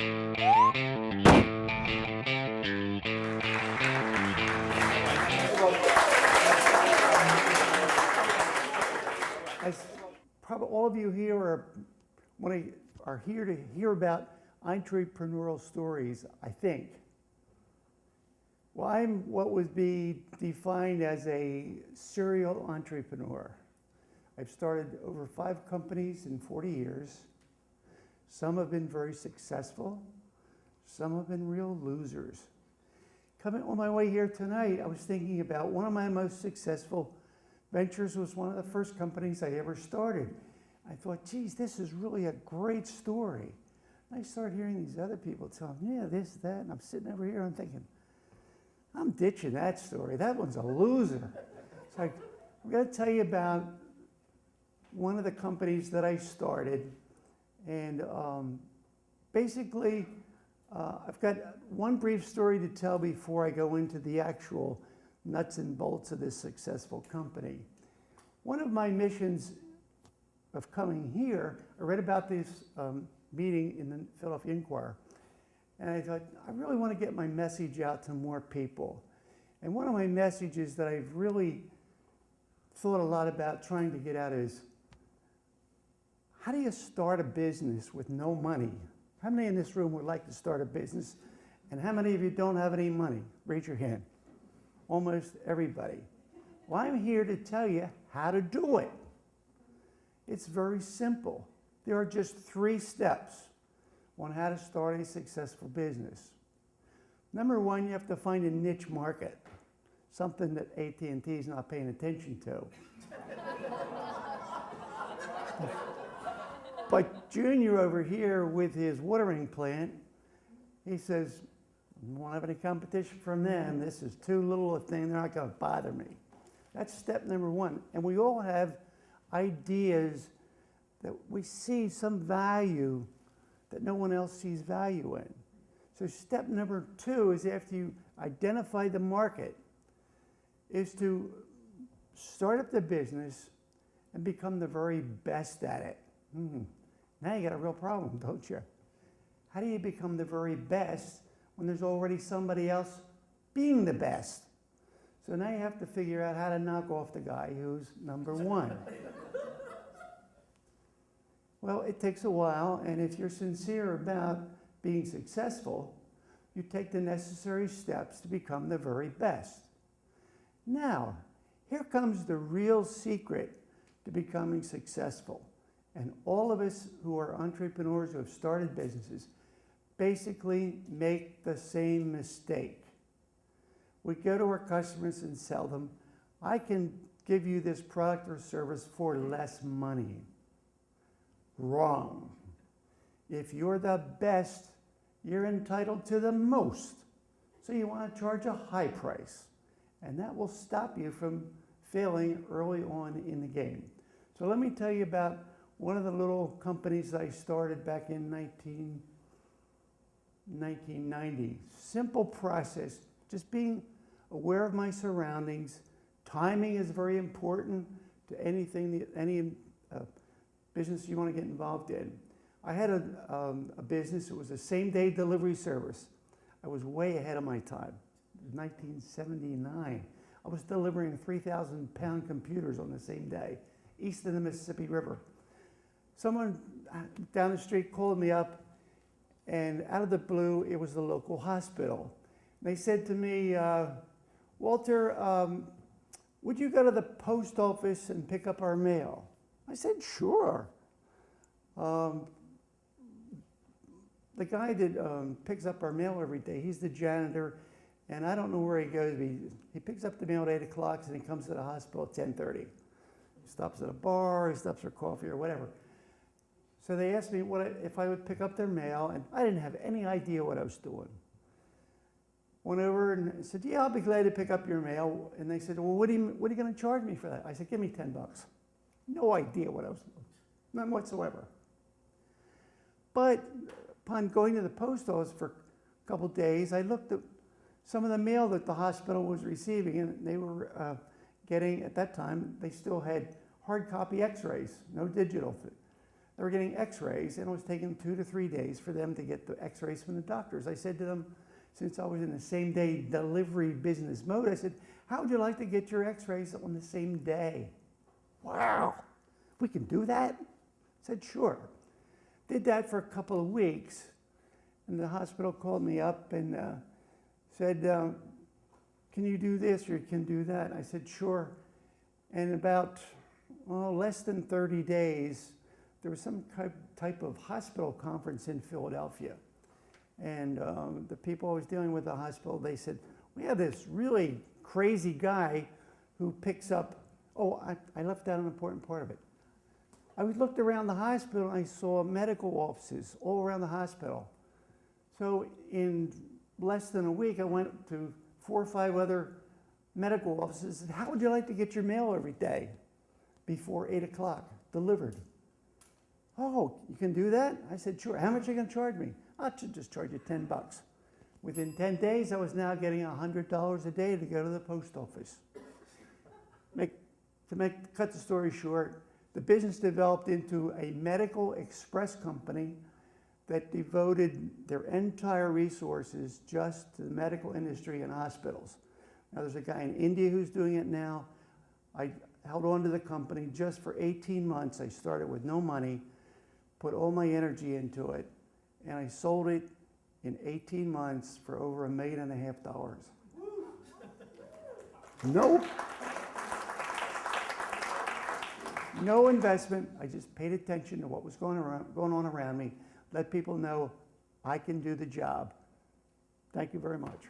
As probably all of you here are here to hear about entrepreneurial stories, I think. Well, I'm what would be defined as a serial entrepreneur. I've started over 5 companies in 40 years. Some have been very successful. Some have been real losers. Coming on my way here tonight, I was thinking about one of my most successful ventures was one of the first companies I ever started. I thought, geez, this is really a great story. And I started hearing these other people tell me, yeah, this, that, and I'm sitting over here and I'm thinking, I'm ditching that story. That one's a loser. It's like, I'm going to tell you about one of the companies that I started. And basically, I've got one brief story to tell before I go into the actual nuts and bolts of this successful company. One of my missions of coming here, I read about this meeting in the Philadelphia Inquirer, and I thought, I really want to get my message out to more people. And one of my messages that I've really thought a lot about trying to get out is, how do you start a business with no money? How many in this room would like to start a business? And how many of you don't have any money? Raise your hand. Almost everybody. Well, I'm here to tell you how to do it. It's very simple. There are just 3 steps on how to start a successful business. Number 1, you have to find a niche market, something that AT&T is not paying attention to. But Junior over here with his watering plant, he says, I won't have any competition from them. This is too little a thing. They're not going to bother me. That's step number 1. And we all have ideas that we see some value that no one else sees value in. So step number 2 is, after you identify the market, is to start up the business and become the very best at it. Now you got a real problem, don't you? How do you become the very best when there's already somebody else being the best? So now you have to figure out how to knock off the guy who's number 1. Well, it takes a while, and if you're sincere about being successful, you take the necessary steps to become the very best. Now, here comes the real secret to becoming successful. And all of us who are entrepreneurs who have started businesses basically make the same mistake. We go to our customers and sell them, I can give you this product or service for less money. Wrong. If you're the best, you're entitled to the most. So you want to charge a high price. And that will stop you from failing early on in the game. So let me tell you about one of the little companies I started back in 1990. Simple process, just being aware of my surroundings. Timing is very important to anything, any business you want to get involved in. I had a business, it was a same-day delivery service. I was way ahead of my time. It was 1979. I was delivering 3,000-pound computers on the same day, east of the Mississippi River. Someone down the street called me up, and out of the blue, it was the local hospital. They said to me, Walter, would you go to the post office and pick up our mail? I said, sure. The guy that picks up our mail every day, he's the janitor, and I don't know where he goes. He picks up the mail at 8 o'clock, and he comes to the hospital at 10:30. He stops at a bar, he stops for coffee or whatever. So they asked me if I would pick up their mail, and I didn't have any idea what I was doing. Went over and said, yeah, I'll be glad to pick up your mail. And they said, well, what are you going to charge me for that? I said, give me $10. No idea what I was doing, none whatsoever. But upon going to the post office for a couple of days, I looked at some of the mail that the hospital was receiving, and they were getting, at that time, they still had hard copy x-rays, no digital. they were getting x-rays, and it was taking 2 to 3 days for them to get the x-rays from the doctors. I said to them, since I was in the same day delivery business mode, I said, how would you like to get your x-rays on the same day? Wow, we can do that? I said, sure. Did that for a couple of weeks, and the hospital called me up and said, can you do this or can you do that? I said, sure. And about less than 30 days, there was some type of hospital conference in Philadelphia. And the people I was dealing with at the hospital, they said, we have this really crazy guy who picks up, I left out an important part of it. I looked around the hospital and I saw medical offices all around the hospital. So in less than a week, I went to 4 or 5 other medical offices and said, how would you like to get your mail every day before 8 o'clock delivered? Oh, you can do that? I said, sure. How much are you going to charge me? I should just charge you $10. Within 10 days, I was now getting $100 a day to go to the post office. Cut the story short, the business developed into a medical express company that devoted their entire resources just to the medical industry and hospitals. Now there's a guy in India who's doing it now. I held on to the company just for 18 months. I started with no money, put all my energy into it, and I sold it in 18 months for over $1.5 million. No investment. I just paid attention to what was going on around me, let people know I can do the job. Thank you very much.